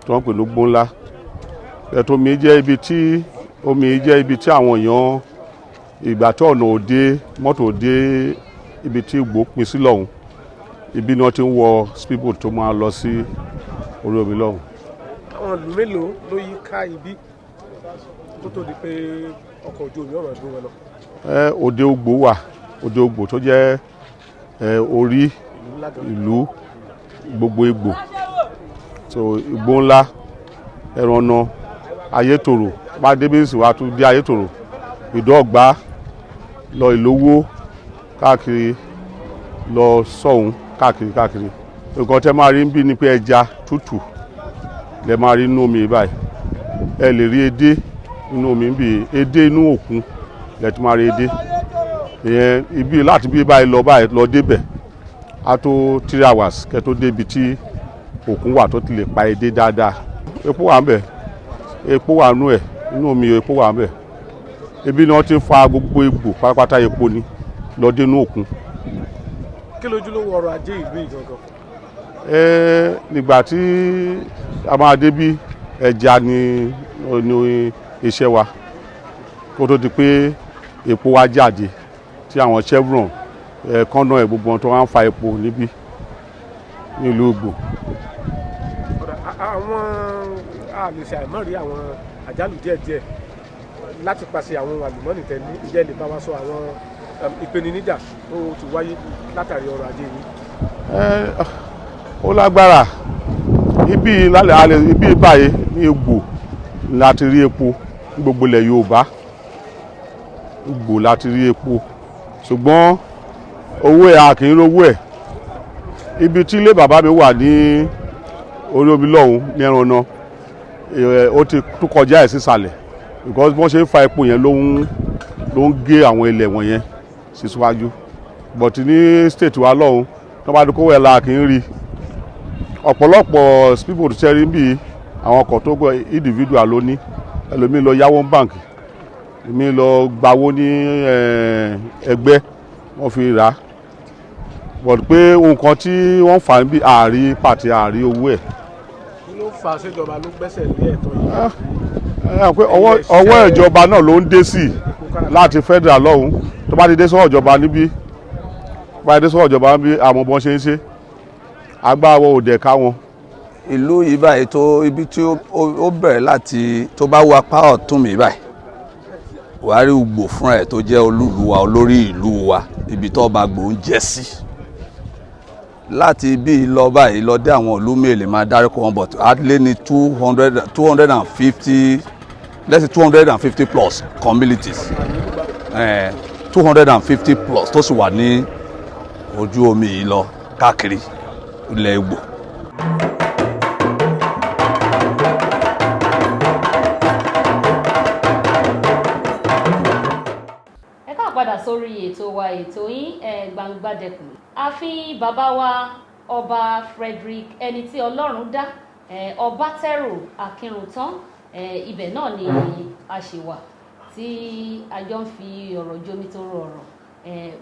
tí wọ́n pè ní Ugbo ńlá ẹ̀tọ́ omi jẹ́ ibi tí àwọn èèyàn ìgbà tí ọ̀nà òde mọ́tò òde ibi tí Ugbo pín sí lọ́hùn ibi ni wọ́n ti ń wọ speedboat tó máa lọ sí orí omi lọ́hùn. àwọn ìlú mélòó ló yí ká ibi tó tó di pé ọkọ̀ ojú omi ọ̀rọ̀ ẹ̀dùn wọn lọ. Òde Ugbo wà Òde Ugbo tó jẹ́ orí ìlú gbogbo Igbo so Ugbo ńlá ẹ̀rọ̀nà Ayétòrò bá débísì wá tún dé Ayétòrò Ìdọ́gba lọ Ìlówó káàkiri lọ sọ́hún káàkiri nǹkan tẹ́ máa rí ń bí ni pé ẹja tútù lẹ máa rí inú omi báyìí ẹ lè rí edé nínú omi bí edé inú òkun lẹ ti máa rí edé ìyẹn ibi láti bí báyìí lọ débẹ̀ á tó 3 hours kẹ́ tó débi tí òkun wà tó ti lè pa edé dáadáa. Epo wà ń bẹ̀, epo wà nú ẹ̀, inú omi epo wà ń bẹ̀. Ebi ni wọ́n ti ń fa gbogbo egbò pátápátá epo ni lọ dé inú òkun. Kí lójúlówó ọrọ̀ ajé ìlú ìgangan? Nígbà tí a máa débí ẹja ni iṣẹ́ wa kó tó di pé epo wá jáde tí àwọn Chevron kọ́nà ẹ̀ gbogbo wọn tó wá ń fa epo níbí nílùú Ugbo. Àwọn àlèṣe àìmọ́rí àwọn àjálù díẹ̀díẹ̀ láti pàṣẹ àwọn àlùmọ́nì tẹ̀lé ìjẹ́ lè bá wa sọ àwọn ìpèníjà tó ti wáyé látàrí ọrọ̀ ajé yìí. Ó lágbára ibi báyìí ní Ugbo láti rí epo ní gbogbo ilẹ̀ Yorùbá. Ugbo láti rí epo ṣùgbọ́n owó ẹ̀ a kì í rówó ẹ̀. Ibi tí ilé bàbá mi wà ní orí omi lọ́hùn ní ẹran náà ó ti tún kọjá ẹ̀ sísàlẹ̀ because wọ́n ṣe ń fa epo yẹn ló ń gé àwọn ilẹ̀ wọ̀nyẹn síwájú but ní state wa lọ́hùn tó bá dúkọ́ wẹ̀ la kì í rí ọ̀pọ̀lọpọ̀ people ṣe rí bí àwọn ọkọ̀ tó gbọ́ individual ló ní ẹlòmíì lọ yáwó bank èmi lọ gbawó ní ẹgbẹ́ wọ́n fi rà á but pé nǹkan tí wọ́n fà ń bí ààrí pàtì ààrí owó ẹ̀. Kí ló fà á síjọba ló gbẹ́sẹ̀ lé ẹ̀tọ́ yìí? Pé ọwọ́ ìjọba náà ló ń dé sí láti federal lọ́hùn tó bá ti dé sọ́wọ́ ìjọba níbí àmọ́ bọ́n ṣe ń ṣe agbára òde ká wọn. Ìlú yìí báyìí tó ibi tí ó bẹ̀rẹ̀ láti tó bá wo apá ọ̀tún mi báyìí wàá rí Ugbo fúnra ẹ̀ tó jẹ́ olúlu wa olórí ìlú wa ibi tó ọba Ugbo ń jẹ́ sí láti bí lọ báyìí lọ dé àwọn ìlú mélòó máa dárúkọ wọn but á lé ní 250 let's say 250 plus communities 250 plus tó sì wà ní ojú omi yìí lọ káàkiri ilẹ̀ Ugbo. Padà sórí ètò wa ètò yín Gbangbadẹkùn. Ààfin bàbá wa ọba Frederick ẹni tí Ọlọ́run dá Ọbátẹ́rù Akinruntan ibẹ̀ náà ni a ṣì wà tí a jọ ń fi ọ̀rọ̀ jomitoro ọ̀rọ̀.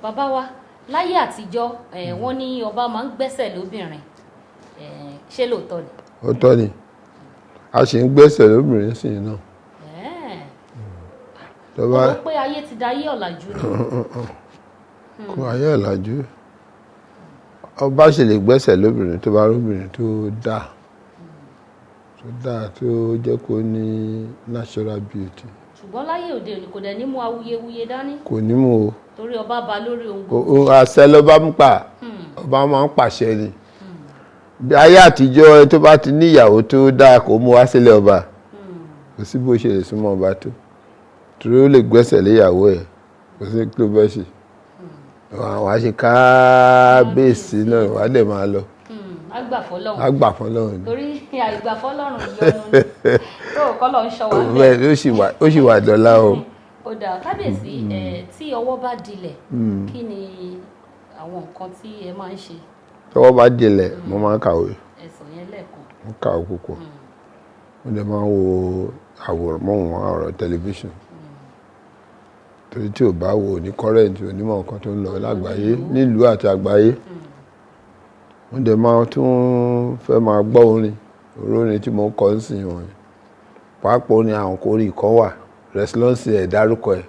Bàbá wa láyé àtijọ́ wọ́n ní ọba máa ń gbẹ́sẹ̀ lóbìnrin ṣé lóòótọ́ ni? Ó tọ́ ni a sì ń gbẹ́sẹ̀ lóbìnrin sí i náà. Ó pé ayé ti da ayé ọ̀làjú ni. Kò ayé ọ̀làjú ọba ṣe lè gbẹ́sẹ̀ lóbìnrin tó bá róbìnrin tó dáa tó jẹ́ kó ní natural beauty. Ṣùgbọ́n láyé òde òní kò dẹ̀ ní mú awuyewuye dání. Kò ní mú o. Torí ọba ba lórí ohun gbogbo. Àṣẹ ló bá ń pa ọba máa ń pàṣẹ ni. Ayé àtijọ́ tó bá ti ní ìyàwó tó dáa kó mú wá sílé ọba kò sí bó ṣe lè súnmọ́ ọba tó torí ó lè gbẹ́sẹ̀ léyàwó ẹ̀ kò sí kí ló bẹ́ ṣe àwọn àṣe kábíyèsí náà wà á dẹ̀ máa lọ. Àgbà fọ́lọ́run torí àìgbà fọ́lọ́run yọnu ni tó kọ́lọ̀ ń ṣọ́ wa bẹ́ẹ̀ ó sì wà dọ́là o. Ó dà kábíyèsí tí ọwọ́ bá dilẹ̀ kí ni àwọn nǹkan tí ẹ máa ń ṣe? Tọwọ́ bá dilẹ̀ mo máa ń kàwé. Ẹ̀sùn yẹn lẹ́ẹ̀kan. Mo kàwé púpọ̀ mo dẹ̀ máa ń wo àwòrán tẹlifíṣàn torí tí ò bá wo ní kọ́rẹ́ǹtì onímọ̀ nǹkan tó ń lọ lágbàáyé nílùú àti àgbáyé mo dẹ̀ máa tún fẹ́ máa gbọ́ orin tí mo ń kọ́ ń sìn wọ̀nyí pàápàá ní àwọn kórìí kan wà Resilience ẹ̀ dárúkọ ẹ̀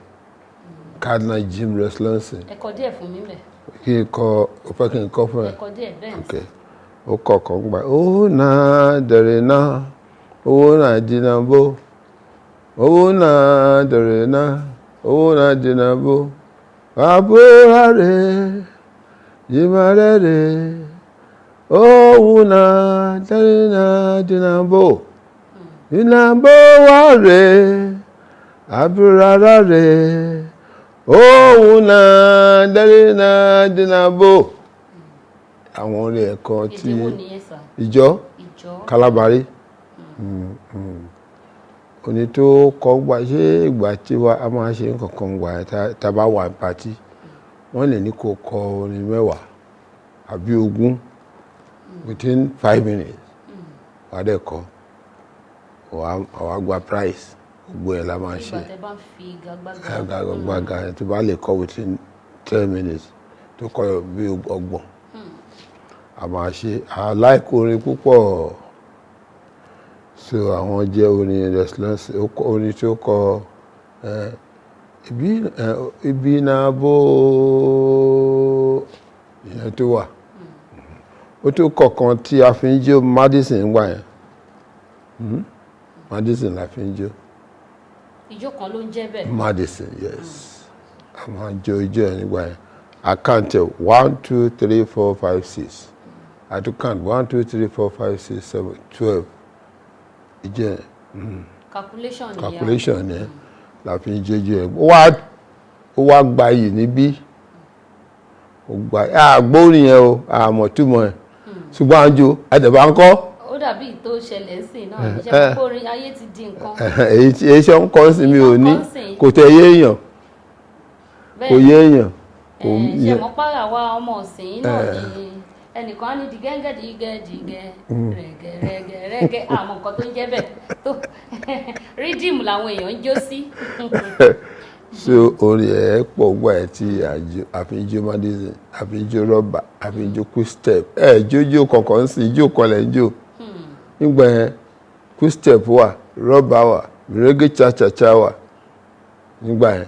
Cardinal Jim Resilience. Ẹ̀kọ́ díẹ̀ fún mi bẹ̀. Kí n kọ ó fẹ́ kí n kọ́ fún ẹ. Ẹ̀kọ́ díẹ̀ bẹ́ẹ̀ ok ó kọ̀ kan gbà ó náà dẹ̀rẹ̀ náà owó náà dínà bó owó náà dẹ̀rẹ̀ náà owó náà dínà bó àbúrò rẹ̀ jìmọ̀ rẹ̀ owó náà dẹ̀rẹ̀ náà dínà bó dínà bó wà rẹ̀ àbúrò rẹ̀ owó náà dẹ̀rẹ̀ náà dínà bó. Àwọn orin ẹ̀kọ́ tí ìjọ Kalabari òní tó kọ́ gbà ṣé ìgbà tí a máa ṣe nǹkan kan gbà tá a bá wà ní pátì wọ́n lè ní kó kọ orin 10 àbí 20 within 5 minutes wà á dẹ̀ kọ́ wàá gba prize gbogbo ẹ̀ la máa ṣe gbàgbàgbà tó bá lè kọ́ within 10 minutes tó kọ́ bí 30 a máa ṣe aláìkó orin púpọ̀ so àwọn jẹ́ orin restless orin tí ó kọ ibi náà bó ìyẹn tó wà ó tó kọ̀ọ̀kan tí a fi ń jó Madison wà yẹn Madison la fi ń jó ìjó kan ló ń jẹ́ bẹ́ẹ̀ Madison yes a máa jó ijó ẹ̀ nígbà yẹn I count 1 2 3 4 5 6 I do count 1 2 3 4 5 6 7 12 ijó ẹ̀ calculation yẹn la fi ń jó ijó ẹ̀ ó wá gba yìí níbí ó gba àgbórin yẹn o àmọ̀ túmọ̀ ẹ̀ ṣùgbọ́n àjò àdẹ̀bà ń kọ́. ó dàbí tó ṣẹlẹ̀ sí náà ìṣẹ́ pé orin ayé ti di nǹkan. èyí ṣe ń kọ́ sí mi ò ní kò tẹ yé èèyàn kò yé èèyàn. ṣe mọ́ pàrọ̀ àwa ọmọ ọ̀sìn náà ni ẹnìkan á ní dìgẹ́ngẹ́ rẹ̀gẹ̀rẹ̀gẹ̀ àmọ́ nǹkan tó ń jẹ́ bẹ́ẹ̀ tó rídìmù làwọn èèyàn ń jó sí. so orin ẹ̀ pọ̀ gbà ẹ̀ tí àfijó Madison àfijó rọ́bà àfijó quick step jójó kọ̀ọ̀kan sí ijó kọlẹ̀ ń jó nígbà yẹn quick step wà rọ́bà wà reggae cha-cha-cha wà nígbà yẹn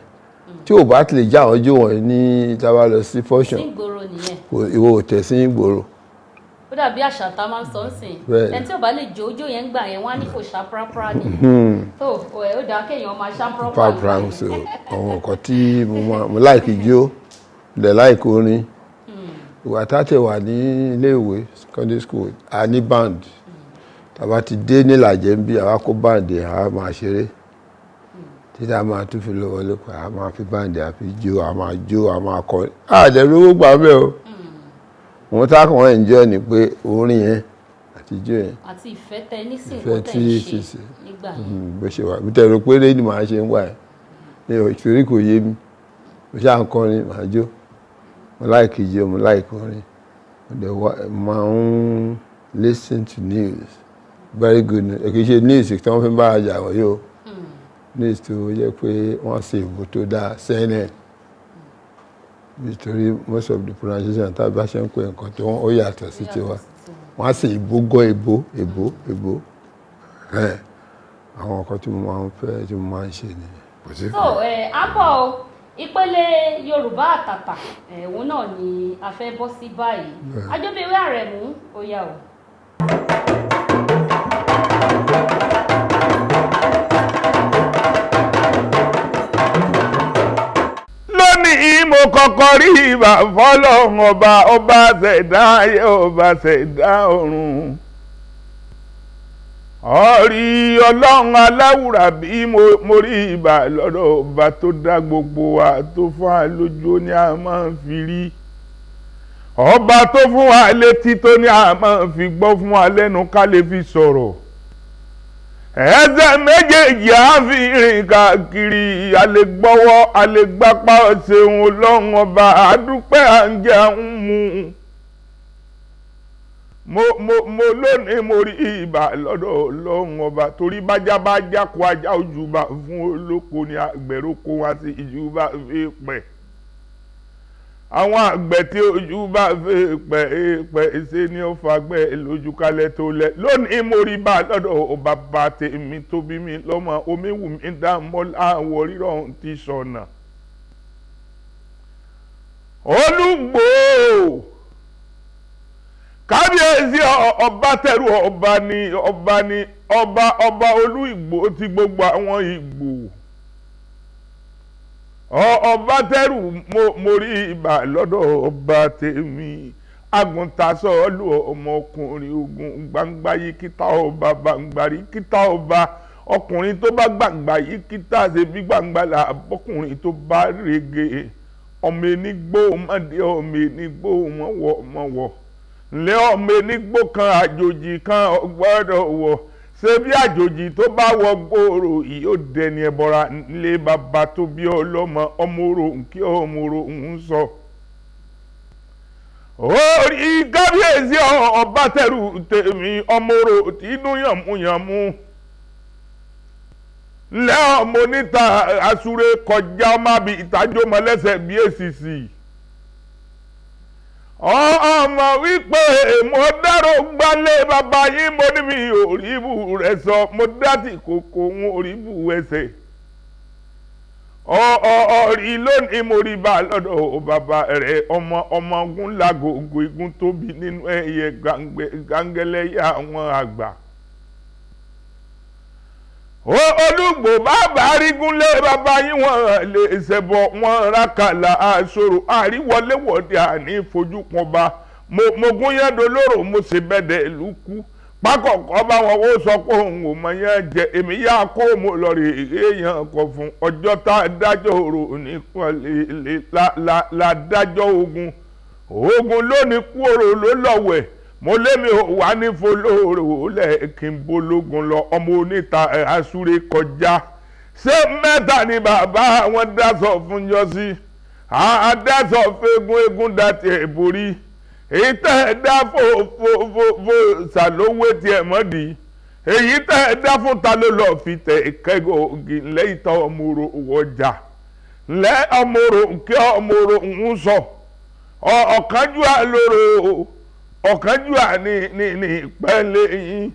tí ò bá tilẹ̀ já àwọn ijó wọ̀nyí ní tábà lọ sí function ìwọ ò tẹ̀ sí ìgboro. ó dàbí àṣà tá a máa ń sọ ń sìn ẹni tí ò bá lè jó ojó yẹn gbà yẹn wọ́n á ní kò ṣá pàápàá ni tó ó dáa kéèyàn máa ṣá pàápàá ni. so àwọn nǹkan tí mo láìkì jó lẹ̀ láìkì orin ìwà tàtẹ̀ wà ní iléèwé secondary school a ní band tàbá ti dé nílàjẹ́ ń bí àwa kó band àwa máa ṣeré títí a máa tún fi lọ wọlé pa a máa fi band àfi jó a máa kọrin àdẹ̀rú gbà bẹ́ẹ̀ o wọ́n tá kàn enjoy ni pé orin yẹn àti ijó yẹn àti ìfẹ́ tẹ nísìnyí tẹ ń ṣe nígbà bó ṣe wà bí tẹ̀rọ pé lẹ́yìn màá ṣe ń wà ẹ̀ ní ìṣòrí kò yé mi mo ṣáà ń kọrin màá jó mo láìkì ijó mo láìkì orin mo dẹ̀ máa ń listen to news very good news èkì ṣe news tí wọ́n fi ń bá àjà wọ̀ yóò news tó jẹ́ pé wọ́n ṣe ìbò tó dáa CNN nítorí most of the pronunciation tá a bá ṣe ń pè nǹkan tí ó yàtọ̀ sí tiwa wọ́n á sì ìbò gọ́ èbó àwọn nǹkan tí mo máa ń fẹ́ tí mo máa ń ṣe nìyẹn. so àbọ̀ ìpele Yorùbá àtàtà òun náà ni a fẹ́ bọ́ sí báyìí Àjọbíwé Àrẹ̀mú ó yá o. mo kọ́kọ́ rí ìbà fọ́lọ́run ọba ṣẹ̀dá ayé ọba ṣẹ̀dá ọ̀run ọ̀rí ọlọ́run aláwùrà bí mo rí ìbà lọ́dọ̀ ọba tó dá gbogbo wa tó fún wa lójú ó ní a máa ń fi rí ọba tó fún wa létí tó ní a máa ń fi gbọ́ fún wa lẹ́nu ká lè fi sọ̀rọ̀ ẹsẹ̀ méjèèjì á fi rìn káàkiri àlègbọ́wọ́ àlègbápá ṣeun ọlọ́run ọba àdúpẹ́ à ń jẹ à ń mu mo lónìí mo rí ìbà lọ́dọ̀ ọlọ́run ọba torí bájá bá jákò ajá ojúbà fún olóko ní àgbẹ̀rọ̀kọ wá sí ìjúbà fi pẹ̀ àwọn àgbẹ̀ tí ojú bá fẹ́ pẹ̀ ṣe ni ó fagbẹ́ lójú kalẹ̀ tó lẹ̀ lónìí mo rí bá lọ́dọ̀ bàbá tèmi tó bí mi lọ́mọ omi wù mí dá mọ́ láwọ̀ rírọ̀ ti sọ̀nà. Olugbo kábíyèsí ọba tẹ̀rù ọba Olúìgbò ti gbogbo àwọn Ìgbò. Ọba tẹ̀rù mo rí ìbà lọ́dọ̀ ọba tèmi agùntàsọ́ọ̀lù ọmọkùnrin ogun gbangba yìí kíta ọba gbangbarí kíta ọba ọkùnrin tó bá gbangba yìí kíta ṣe bí gbangba là bọ́kùnrin tó bá rege ọmọ enigbó ọmọdé ọmọ enigbó mọ̀wọ̀ ǹlẹ́ ọmọ enigbó kan àjòjì kan ọgbọ́dọ̀ wọ̀ ṣé bí àjòjì tó bá wọ gbòòrò yóò dẹni ẹbọra nílé bàbá tó bí ọlọ́mọ ọmọ orò nkí ọmọ orò ń sọ. orí kábíyèsí ọba tẹrù tèmi ọmọ orò tí inú yànmúyànmú lẹ́ ọmọ oníta àsúré kọjá ọmọ àbí ìtajọ́ mọ́lẹ́sẹ̀ bí èsìsì. ọmọ wípé mo dárò gbálé bàbá yín mo ní mi ò rí ibù rẹ̀ sọ mo dátì kòkó ń orí ibù ẹsẹ̀. ọ̀rí lónìí mo rí bá lọ́dọ̀ bàbá rẹ̀ ọmọ ogun lágògò igun tóbi nínú ẹyẹ gàngẹlẹ́yà àwọn àgbà. Olugbo bàbá arígúnlé bàbá yín wọ́n lè ṣẹbọ wọ́n rákàlà àṣòro àríwọléwọ̀dẹ àní fojúpọnba mo gún yẹn dolóró mo sì bẹ̀dẹ̀ lùkú pákọ̀kọ́ bá wọn ó sọ pé òun ò mọ yẹn jẹ èmi yá kó mo lọ rè èèyàn kọ fún ọjọ́ tá a dájọ́ òrò nìkan la dájọ́ ogun lónìí kú òrò ló lọ́wẹ̀ mo lémi ò wá ní folóòrò lẹ́ẹ̀kín bológun lọ ọmọ oníta àsúré kọjá ṣé mẹ́ta ni bàbá wọn dáṣọ fún yọsí àdáṣọ fẹ́gun eégún dàtí ẹ̀ borí èyí tẹ́ ẹ dá fò ṣàlówó tiẹ̀ mọ́dì èyí tẹ́ ẹ dá fún ta ló lọ́ọ́ fi tẹ̀ kẹ́gọ̀ọ́gì lẹ́yìn tán ọmọ orò wọjà lẹ́ ọmọ orò kí ọmọ orò ń sọ ọ̀kánjú àlóró ọ̀kánjúà ní ìpẹ́lẹ̀ yín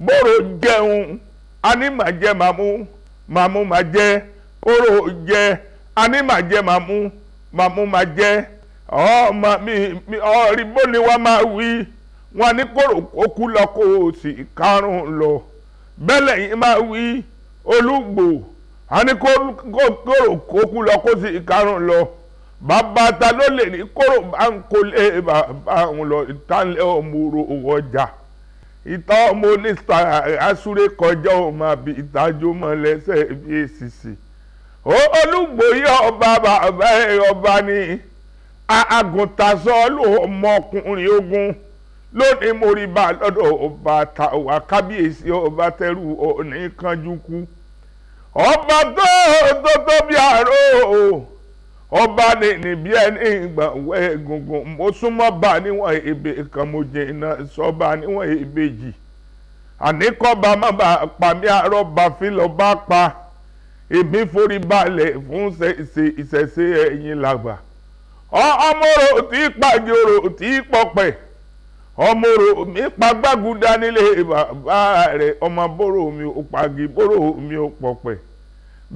bóró jẹun anímàjẹ màmú màjẹ oró jẹ anímàjẹ màmú màjẹ ọmọ mi ọ̀rí bóni wá máa wí wọn ní kóró kókú lọ kó o sì karùn-ún lọ bẹ́lẹ̀ yín máa wí Olugbo àní kóró kókú lọ kó sì karùn-ún lọ. Bàbá ta ló lè ní kóró bá ń kólé bàbá òun lọ ìtàlẹ̀ ọmọọrọ̀ owó ọjà ìta ọmọ oníta àsúré kọjá ọmọ àbí ìtajọ́ mọ́ lẹ́sẹ̀ bí èsìsì. Olugbo yọ ọba bàbá ẹ ọba ní àgùntàsọ ló ọmọkùnrin ogun lónìí mo rí bá lọ́dọ̀ ọba tàwa kábíyèsí ọba tẹrù ọ̀ní kanjú kú ọba tó bí àrò ọba ní bí ẹni ìgbà wẹ́ egungun mo súnmọ́ bá níwọ̀n ebè kan mo jìnnà sọ́ba níwọ̀n ebèjì àníkọ́ba má bàa pa mí àrọ́bà fílọ̀ bá pa èmi forí balẹ̀ fún ìṣẹ̀ṣe ẹ̀yìn làgbà ọmọọrọ̀ tí pàjọrò tí pọ̀pẹ̀ ọmọọrọ̀ mi pagbágúdá nílé bàbá rẹ̀ ọmọ bóró mi ò pàgì bóró mi ò pọ̀pẹ̀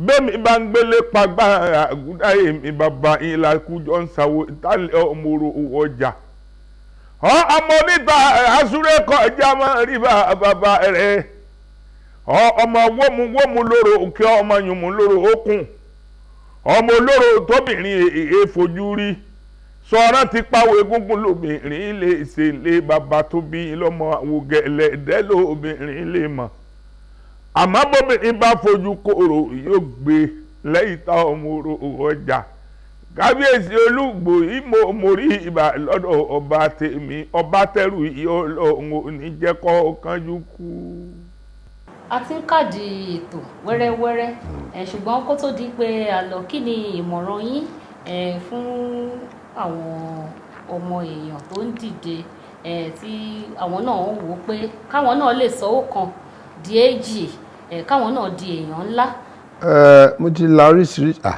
bẹ́ẹ̀mi bá ń gbélé pagbá àgúdá èmi bàbá yín lakújọ ń sàwọ́ ìtàlẹ̀ ọmọọrọ̀ owó ọjà ọmọ oníta àsúré kọjá máa rí bàbá rẹ̀ ọmọ wómú lóró òkè ọmọ yùnmú lóró òkun ọmọ olóró tóbìnrin èèfojú rí sọ̀rọ̀ ti pàwọ̀ egúngún lóbìnrin lè ṣe lé bàbá tó bí lọ́mọ àwògẹ̀lẹ̀ ẹ̀dẹ́ lóbìnrin lè mọ̀ àmọ́ bóbìnrin bá fojú kòrò yóò gbé lẹ́yìn tá ọmọ ọjà kábíyèsí Olugbo yìí mo rí ibà lọ́dọ̀ ọba tèmi ọba tẹrù yìí ọlọ́run ò ní jẹ́ kó kánjú kú. a ti ń kàdí ètò wẹ́rẹ́wẹ́rẹ́ ṣùgbọ́n kó tó di pé a lọ kí ni ìmọ̀ràn yín fún àwọn ọmọ èèyàn tó ń dìde tí àwọn náà ń wò pé káwọn náà lè sọ ó kan di èjì káwọn náà di èèyàn ńlá. mo ti la oríṣiríṣi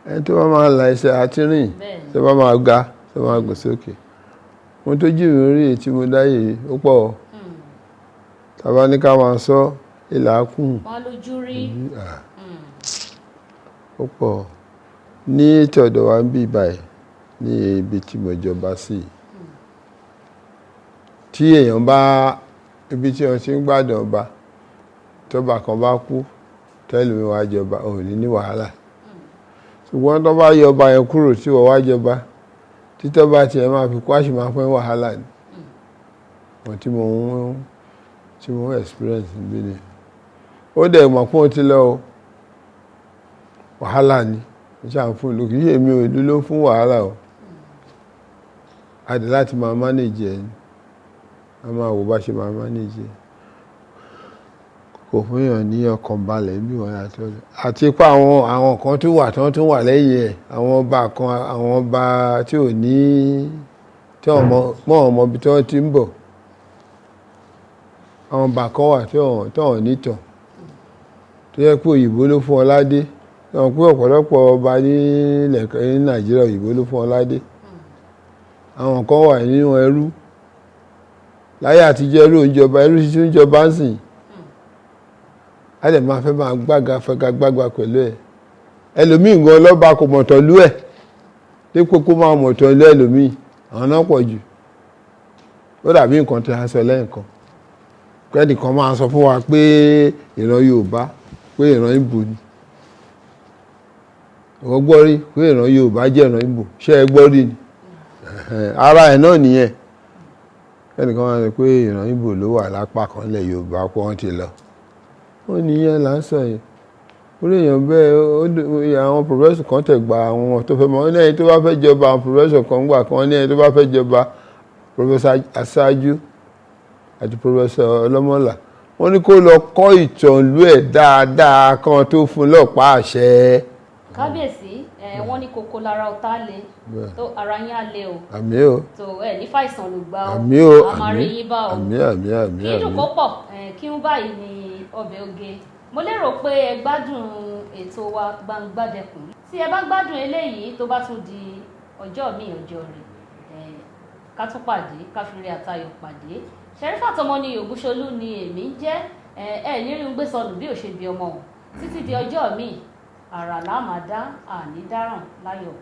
ẹni tó bá máa la ẹsẹ̀ àti rìn tó bá máa ga tó máa gùn sókè mo tó jí mi rí tí mo dáyé ó pọ̀ tàbá ní ká máa sọ ìlà kùn wọn lójú rí ó pọ̀ ní ètò ọ̀dọ̀ wa ń bí báyìí ní ibi tí mo jọba sí tí èèyàn bá ibi tí wọ́n ti ń gbádùn ọba tọ́ba kan bá kú tẹ́lẹ̀ mi wá jọba ò ní wàhálà ṣùgbọ́n tó bá yọ ọba yẹn kúrò tí wọ́n wá jọba títọ́ bá tiẹ̀ máa fi kú àṣì máa pín wàhálà ni wọ́n tí mo ń experience níbí ni ó dẹ̀ mọ̀ pé ó ti lọ wàhálà ni ṣáà fún ìlú kìí ṣe èmi ò ìlú ló fún wàhálà o a dẹ̀ láti máa manage ẹ̀ a máa wò bá ṣe máa manage ẹ̀ kò fún èèyàn ní ọkàn balẹ̀ bí wọ́n yàtọ̀ lọ. Àti pé àwọn kan tún wà tí wọ́n tún wà lẹ́yìn ẹ̀, àwọn ọba kan, àwọn ọba tí ò ní tí wọ́n mọ̀ ọmọ ibi tí wọ́n ti ń bọ̀. Àwọn ọba kan wà tí wọ́n ní tàn, tó yẹ pé òyìnbó ló fún wọn ládé. Wọ́n pé ọ̀pọ̀lọpọ̀ ọba ní Nàìjíríà òyìnbó ló fún wọn ládé. Àwọn kan wà nínú ẹrú. Láyé àtijọ́ ẹrú ìjọba, ẹrú títún ìjọba ń sìn. A lè máa fẹ́ máa gbága pẹ̀lú ẹ̀. Ẹlòmíì gan lọ́ba kò mọ̀tọ̀ lú ẹ̀. Dípò kó máa mọ̀tọ̀ lú ẹlòmíì, àwọn náà pọ̀ jù. Ó dàbí nǹkan tí a sọ lẹ́ẹ̀kan. Kẹ́nìkan máa sọ fún wa pé ìran Yorùbá, pé ìran Ìgbò ni. Ìwọ gbọ́ rí pé ìran Yorùbá jẹ́ ìran Ìgbò. Ṣé ẹ gbọ́ rí ni? Ara ẹ̀ náà nìyẹn. Kẹ́nìkan máa sọ pé ìran Ìgbò ló wà lápá kan lẹ̀ Yorùbá pé wọ́n ti lọ. Ó nìyẹn là ń sọ yẹn. Orí èèyàn bẹ́ẹ̀ àwọn professor kan tẹ̀ gba àwọn tó fẹ́ mọ̀ ní ẹni tó bá fẹ́ jọba, àwọn professor kan gbà kan ní ẹni tó bá fẹ́ jọba, professor Aṣáájú àti professor Ọlọ́mọ́là, wọ́n ní kó lọ kọ́ ìtànlú ẹ̀ dáadáa kan tó fún lọ́pàá àṣẹ. Kábíyèsí wọ́n ní kókó lára ọ̀tá le tó ara yín á le o. Àmín o. tó ní fàìsàn ló gbà o. Àmín o. a máa rí yín bá o. Àmín. kí dùn kó pọ̀ kí ń báyìí ní ọbẹ̀ oge. Mo lérò pé ẹ gbádùn ètò wa Gbangbadẹkùn. Tí ẹ bá gbádùn eléyìí tó bá tún di ọjọ́ mi ọjọ́ rẹ̀ ká tún pàdé ká fi rí àtayọ̀ pàdé. Ṣẹ̀rífàt Ọmọníyì Ògúnṣolú ni èmi ń jẹ́ nírin gbé sọnù bí ò ṣe bí ọmọ wọn títí di ọjọ́ mi àrà láàmà dá àní dáràn láyọ̀.